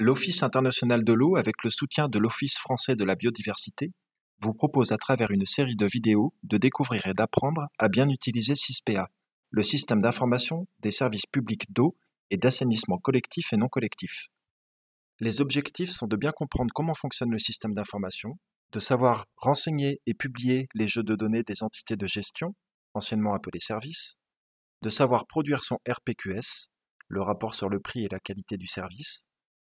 L'Office international de l'eau, avec le soutien de l'Office français de la biodiversité, vous propose à travers une série de vidéos de découvrir et d'apprendre à bien utiliser SISPEA, le système d'information des services publics d'eau et d'assainissement collectif et non collectif. Les objectifs sont de bien comprendre comment fonctionne le système d'information, de savoir renseigner et publier les jeux de données des entités de gestion, anciennement appelés services, de savoir produire son RPQS, le rapport sur le prix et la qualité du service,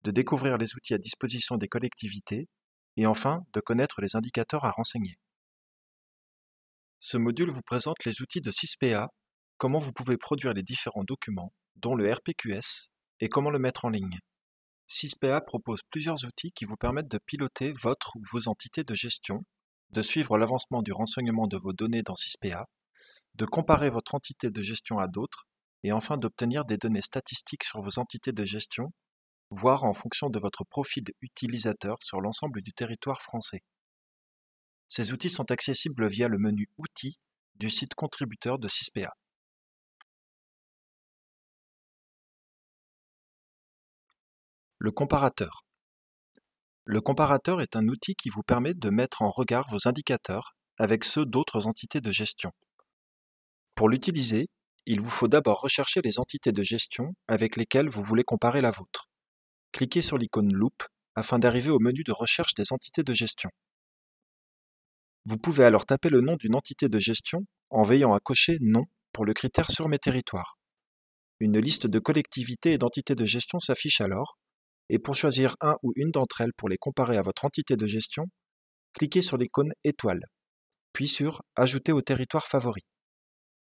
de découvrir les outils à disposition des collectivités et enfin de connaître les indicateurs à renseigner. Ce module vous présente les outils de SISPEA, comment vous pouvez produire les différents documents, dont le RPQS, et comment le mettre en ligne. SISPEA propose plusieurs outils qui vous permettent de piloter votre ou vos entités de gestion, de suivre l'avancement du renseignement de vos données dans SISPEA, de comparer votre entité de gestion à d'autres, et enfin d'obtenir des données statistiques sur vos entités de gestion, voire en fonction de votre profil utilisateur sur l'ensemble du territoire français. Ces outils sont accessibles via le menu Outils du site contributeur de SISPEA. Le comparateur. Le comparateur est un outil qui vous permet de mettre en regard vos indicateurs avec ceux d'autres entités de gestion. Pour l'utiliser, il vous faut d'abord rechercher les entités de gestion avec lesquelles vous voulez comparer la vôtre. Cliquez sur l'icône loupe afin d'arriver au menu de recherche des entités de gestion. Vous pouvez alors taper le nom d'une entité de gestion en veillant à cocher Non pour le critère sur mes territoires. Une liste de collectivités et d'entités de gestion s'affiche alors, et pour choisir un ou une d'entre elles pour les comparer à votre entité de gestion, cliquez sur l'icône étoile, puis sur Ajouter au territoire favori.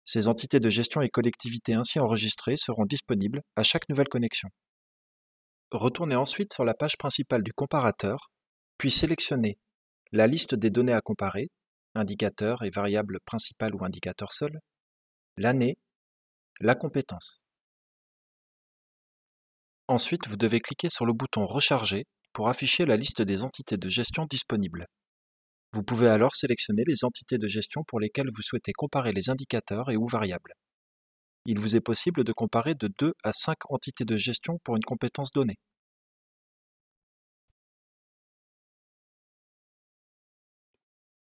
Ces entités de gestion et collectivités ainsi enregistrées seront disponibles à chaque nouvelle connexion. Retournez ensuite sur la page principale du comparateur, puis sélectionnez la liste des données à comparer, indicateurs et variables principales ou indicateurs seuls, l'année, la compétence. Ensuite, vous devez cliquer sur le bouton Recharger pour afficher la liste des entités de gestion disponibles. Vous pouvez alors sélectionner les entités de gestion pour lesquelles vous souhaitez comparer les indicateurs et ou variables. Il vous est possible de comparer de 2 à 5 entités de gestion pour une compétence donnée.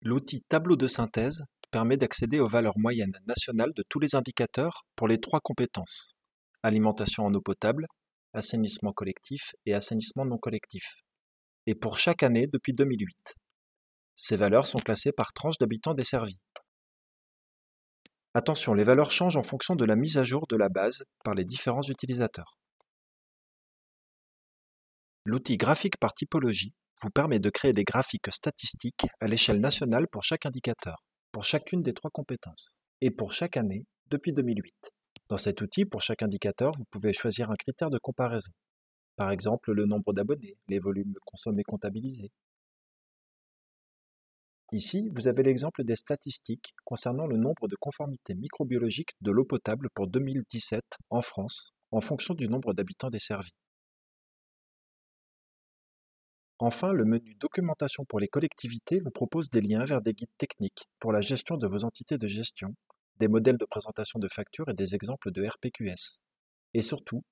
L'outil Tableau de synthèse permet d'accéder aux valeurs moyennes nationales de tous les indicateurs pour les 3 compétences: alimentation en eau potable, assainissement collectif et assainissement non collectif, et pour chaque année depuis 2008. Ces valeurs sont classées par tranche d'habitants desservis. Attention, les valeurs changent en fonction de la mise à jour de la base par les différents utilisateurs. L'outil graphique par typologie vous permet de créer des graphiques statistiques à l'échelle nationale pour chaque indicateur, pour chacune des 3 compétences, et pour chaque année depuis 2008. Dans cet outil, pour chaque indicateur, vous pouvez choisir un critère de comparaison. Par exemple, le nombre d'abonnés, les volumes consommés comptabilisés. Ici, vous avez l'exemple des statistiques concernant le nombre de conformités microbiologiques de l'eau potable pour 2017 en France, en fonction du nombre d'habitants desservis. Enfin, le menu Documentation pour les collectivités vous propose des liens vers des guides techniques pour la gestion de vos entités de gestion, des modèles de présentation de factures et des exemples de RPQS. Et surtout,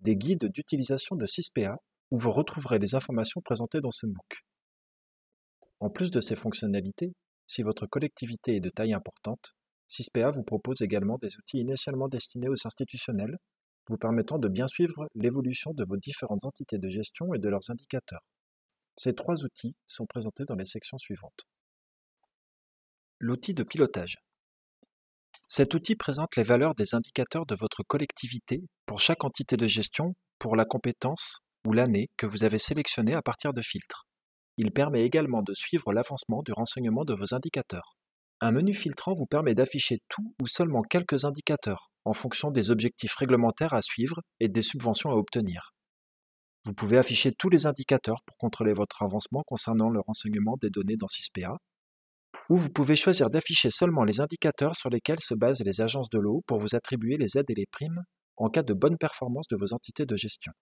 des guides d'utilisation de SISPEA où vous retrouverez les informations présentées dans ce MOOC. En plus de ces fonctionnalités, si votre collectivité est de taille importante, SISPEA vous propose également des outils initialement destinés aux institutionnels, vous permettant de bien suivre l'évolution de vos différentes entités de gestion et de leurs indicateurs. Ces 3 outils sont présentés dans les sections suivantes. L'outil de pilotage. Cet outil présente les valeurs des indicateurs de votre collectivité pour chaque entité de gestion pour la compétence ou l'année que vous avez sélectionnée à partir de filtres. Il permet également de suivre l'avancement du renseignement de vos indicateurs. Un menu filtrant vous permet d'afficher tout ou seulement quelques indicateurs en fonction des objectifs réglementaires à suivre et des subventions à obtenir. Vous pouvez afficher tous les indicateurs pour contrôler votre avancement concernant le renseignement des données dans SISPEA, ou vous pouvez choisir d'afficher seulement les indicateurs sur lesquels se basent les agences de l'eau pour vous attribuer les aides et les primes en cas de bonne performance de vos entités de gestion.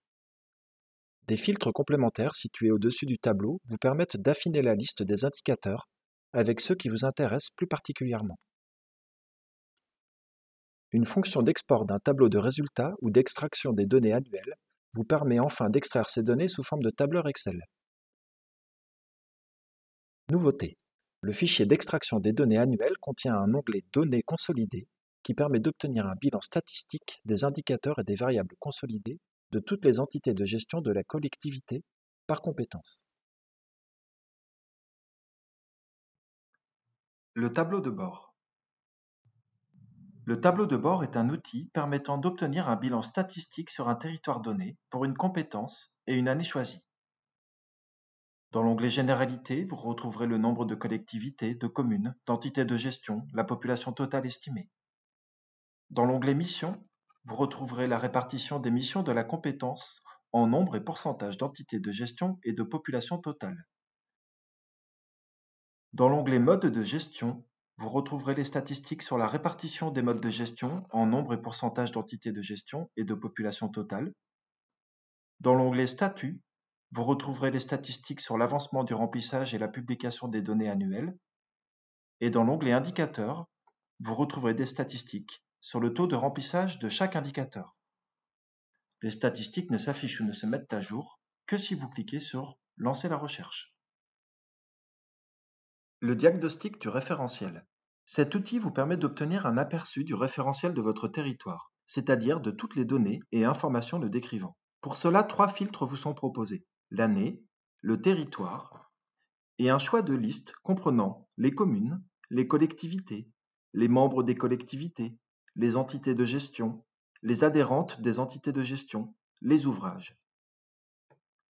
Des filtres complémentaires situés au-dessus du tableau vous permettent d'affiner la liste des indicateurs avec ceux qui vous intéressent plus particulièrement. Une fonction d'export d'un tableau de résultats ou d'extraction des données annuelles vous permet enfin d'extraire ces données sous forme de tableur Excel. Nouveauté. Le fichier d'extraction des données annuelles contient un onglet Données consolidées qui permet d'obtenir un bilan statistique des indicateurs et des variables consolidées de toutes les entités de gestion de la collectivité par compétence. Le tableau de bord. Le tableau de bord est un outil permettant d'obtenir un bilan statistique sur un territoire donné pour une compétence et une année choisie. Dans l'onglet Généralités, vous retrouverez le nombre de collectivités, de communes, d'entités de gestion, la population totale estimée. Dans l'onglet Missions, vous retrouverez la répartition des missions de la compétence en nombre et pourcentage d'entités de gestion et de population totale. Dans l'onglet Modes de gestion, vous retrouverez les statistiques sur la répartition des modes de gestion en nombre et pourcentage d'entités de gestion et de population totale. Dans l'onglet Statut, vous retrouverez les statistiques sur l'avancement du remplissage et la publication des données annuelles. Et dans l'onglet Indicateurs, vous retrouverez des statistiques sur le taux de remplissage de chaque indicateur. Les statistiques ne s'affichent ou ne se mettent à jour que si vous cliquez sur « Lancer la recherche ». Le diagnostic du référentiel. Cet outil vous permet d'obtenir un aperçu du référentiel de votre territoire, c'est-à-dire de toutes les données et informations le décrivant. Pour cela, 3 filtres vous sont proposés: l'année, le territoire et un choix de liste comprenant les communes, les collectivités, les membres des collectivités, les entités de gestion, les adhérentes des entités de gestion, les ouvrages.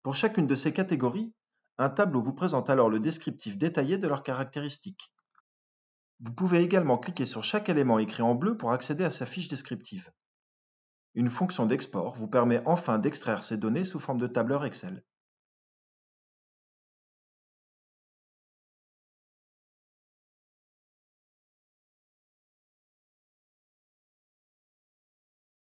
Pour chacune de ces catégories, un tableau vous présente alors le descriptif détaillé de leurs caractéristiques. Vous pouvez également cliquer sur chaque élément écrit en bleu pour accéder à sa fiche descriptive. Une fonction d'export vous permet enfin d'extraire ces données sous forme de tableur Excel.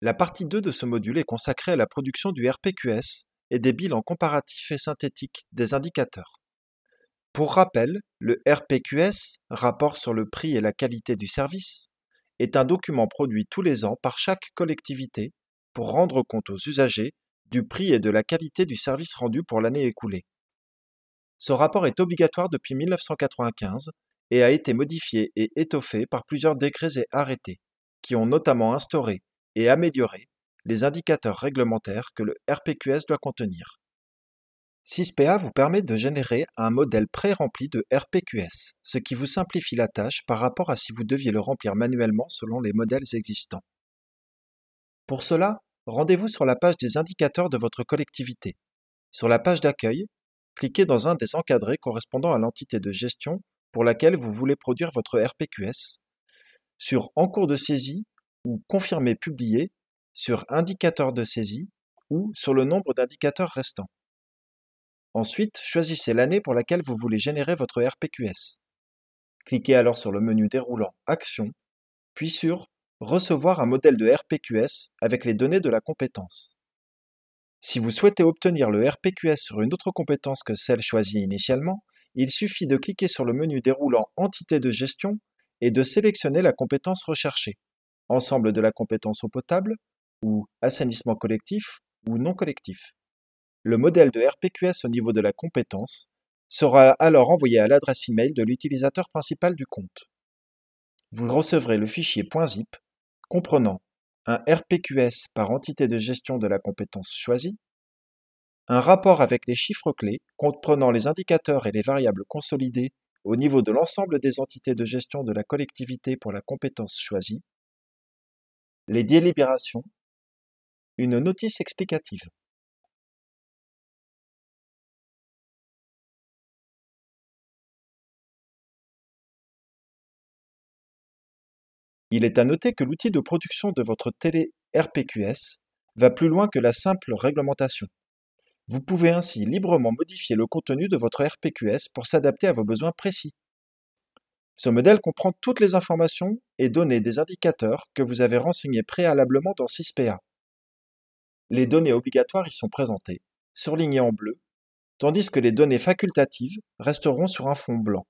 La partie 2 de ce module est consacrée à la production du RPQS et des bilans comparatifs et synthétiques des indicateurs. Pour rappel, le RPQS, rapport sur le prix et la qualité du service, est un document produit tous les ans par chaque collectivité pour rendre compte aux usagers du prix et de la qualité du service rendu pour l'année écoulée. Ce rapport est obligatoire depuis 1995 et a été modifié et étoffé par plusieurs décrets et arrêtés, qui ont notamment instauré et amélioré les indicateurs réglementaires que le RPQS doit contenir. SysPA vous permet de générer un modèle pré-rempli de RPQS, ce qui vous simplifie la tâche par rapport à si vous deviez le remplir manuellement selon les modèles existants. Pour cela, rendez-vous sur la page des indicateurs de votre collectivité. Sur la page d'accueil, cliquez dans un des encadrés correspondant à l'entité de gestion pour laquelle vous voulez produire votre RPQS, sur En cours de saisie ou Confirmer publié, sur Indicateur de saisie ou sur le nombre d'indicateurs restants. Ensuite, choisissez l'année pour laquelle vous voulez générer votre RPQS. Cliquez alors sur le menu déroulant Action, puis sur Recevoir un modèle de RPQS avec les données de la compétence. Si vous souhaitez obtenir le RPQS sur une autre compétence que celle choisie initialement, il suffit de cliquer sur le menu déroulant Entité de gestion et de sélectionner la compétence recherchée, ensemble de la compétence eau potable, ou assainissement collectif, ou non collectif. Le modèle de RPQS au niveau de la compétence sera alors envoyé à l'adresse email de l'utilisateur principal du compte. Vous recevrez le fichier .zip comprenant un RPQS par entité de gestion de la compétence choisie, un rapport avec les chiffres clés comprenant les indicateurs et les variables consolidées au niveau de l'ensemble des entités de gestion de la collectivité pour la compétence choisie, les délibérations, une notice explicative. Il est à noter que l'outil de production de votre télé-RPQS va plus loin que la simple réglementation. Vous pouvez ainsi librement modifier le contenu de votre RPQS pour s'adapter à vos besoins précis. Ce modèle comprend toutes les informations et données des indicateurs que vous avez renseignés préalablement dans SysPA. Les données obligatoires y sont présentées, surlignées en bleu, tandis que les données facultatives resteront sur un fond blanc.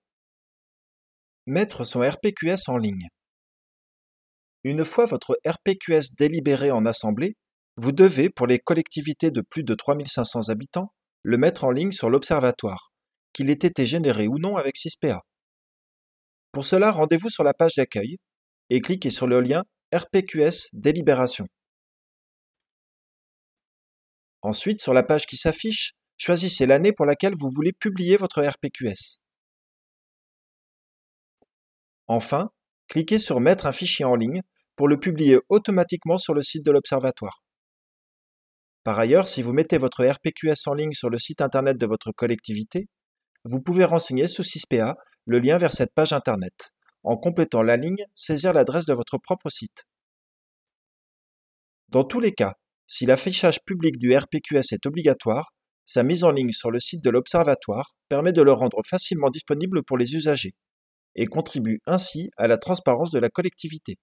Mettre son RPQS en ligne. Une fois votre RPQS délibéré en assemblée, Vous devez, pour les collectivités de plus de 3500 habitants, le mettre en ligne sur l'Observatoire, qu'il ait été généré ou non avec SISPEA. Pour cela, rendez-vous sur la page d'accueil et cliquez sur le lien RPQS Délibération. Ensuite, sur la page qui s'affiche, choisissez l'année pour laquelle vous voulez publier votre RPQS. Enfin, cliquez sur Mettre un fichier en ligne pour le publier automatiquement sur le site de l'Observatoire. Par ailleurs, si vous mettez votre RPQS en ligne sur le site internet de votre collectivité, vous pouvez renseigner sous SISPEA le lien vers cette page internet. En complétant la ligne, saisir l'adresse de votre propre site. Dans tous les cas, si l'affichage public du RPQS est obligatoire, sa mise en ligne sur le site de l'Observatoire permet de le rendre facilement disponible pour les usagers et contribue ainsi à la transparence de la collectivité.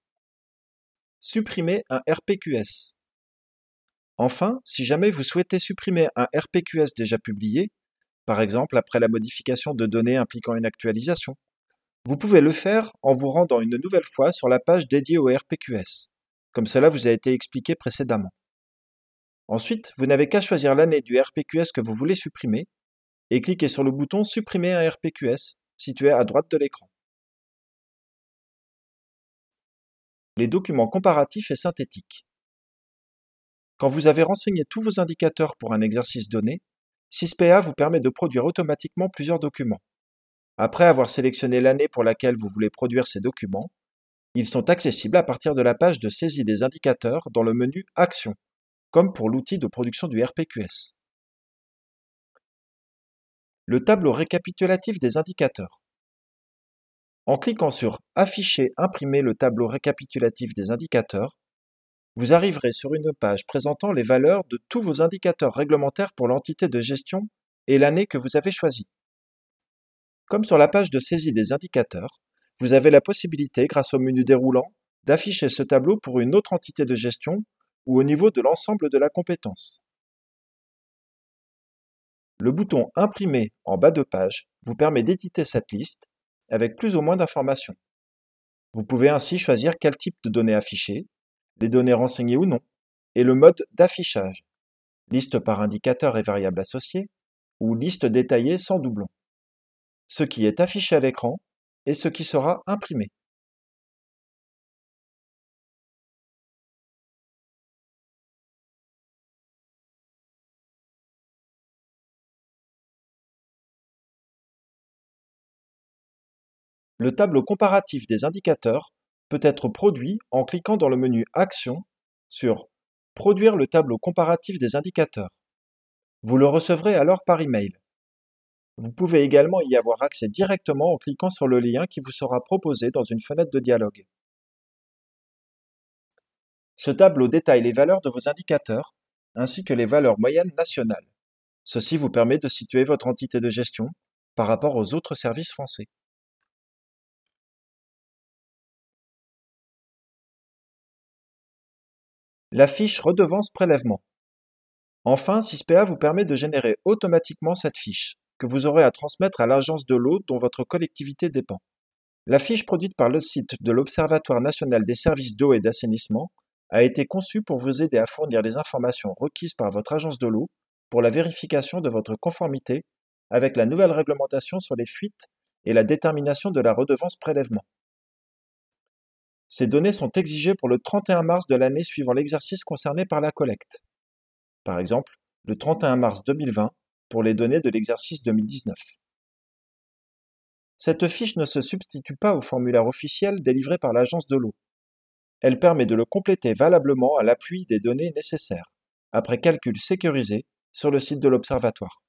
Supprimer un RPQS. Enfin, si jamais vous souhaitez supprimer un RPQS déjà publié, par exemple après la modification de données impliquant une actualisation, vous pouvez le faire en vous rendant une nouvelle fois sur la page dédiée au RPQS, comme cela vous a été expliqué précédemment. Ensuite, vous n'avez qu'à choisir l'année du RPQS que vous voulez supprimer et cliquez sur le bouton Supprimer un RPQS situé à droite de l'écran. Les documents comparatifs et synthétiques. Quand vous avez renseigné tous vos indicateurs pour un exercice donné, SISPEA vous permet de produire automatiquement plusieurs documents. Après avoir sélectionné l'année pour laquelle vous voulez produire ces documents, ils sont accessibles à partir de la page de saisie des indicateurs dans le menu Actions, comme pour l'outil de production du RPQS. Le tableau récapitulatif des indicateurs. En cliquant sur Afficher, imprimer le tableau récapitulatif des indicateurs, vous arriverez sur une page présentant les valeurs de tous vos indicateurs réglementaires pour l'entité de gestion et l'année que vous avez choisie. Comme sur la page de saisie des indicateurs, vous avez la possibilité, grâce au menu déroulant, d'afficher ce tableau pour une autre entité de gestion ou au niveau de l'ensemble de la compétence. Le bouton Imprimer en bas de page vous permet d'éditer cette liste avec plus ou moins d'informations. Vous pouvez ainsi choisir quel type de données afficher, les données renseignées ou non, et le mode d'affichage, liste par indicateur et variable associée, ou liste détaillée sans doublon, ce qui est affiché à l'écran et ce qui sera imprimé. Le tableau comparatif des indicateurs peut être produit en cliquant dans le menu Action sur Produire le tableau comparatif des indicateurs. Vous le recevrez alors par email. Vous pouvez également y avoir accès directement en cliquant sur le lien qui vous sera proposé dans une fenêtre de dialogue. Ce tableau détaille les valeurs de vos indicateurs ainsi que les valeurs moyennes nationales. Ceci vous permet de situer votre entité de gestion par rapport aux autres services français. La fiche redevance prélèvement. Enfin, SISPEA vous permet de générer automatiquement cette fiche, que vous aurez à transmettre à l'agence de l'eau dont votre collectivité dépend. La fiche produite par le site de l'Observatoire national des services d'eau et d'assainissement a été conçue pour vous aider à fournir les informations requises par votre agence de l'eau pour la vérification de votre conformité avec la nouvelle réglementation sur les fuites et la détermination de la redevance prélèvement. Ces données sont exigées pour le 31 mars de l'année suivant l'exercice concerné par la collecte. Par exemple, le 31 mars 2020 pour les données de l'exercice 2019. Cette fiche ne se substitue pas au formulaire officiel délivré par l'agence de l'eau. Elle permet de le compléter valablement à l'appui des données nécessaires, après calcul sécurisé sur le site de l'Observatoire.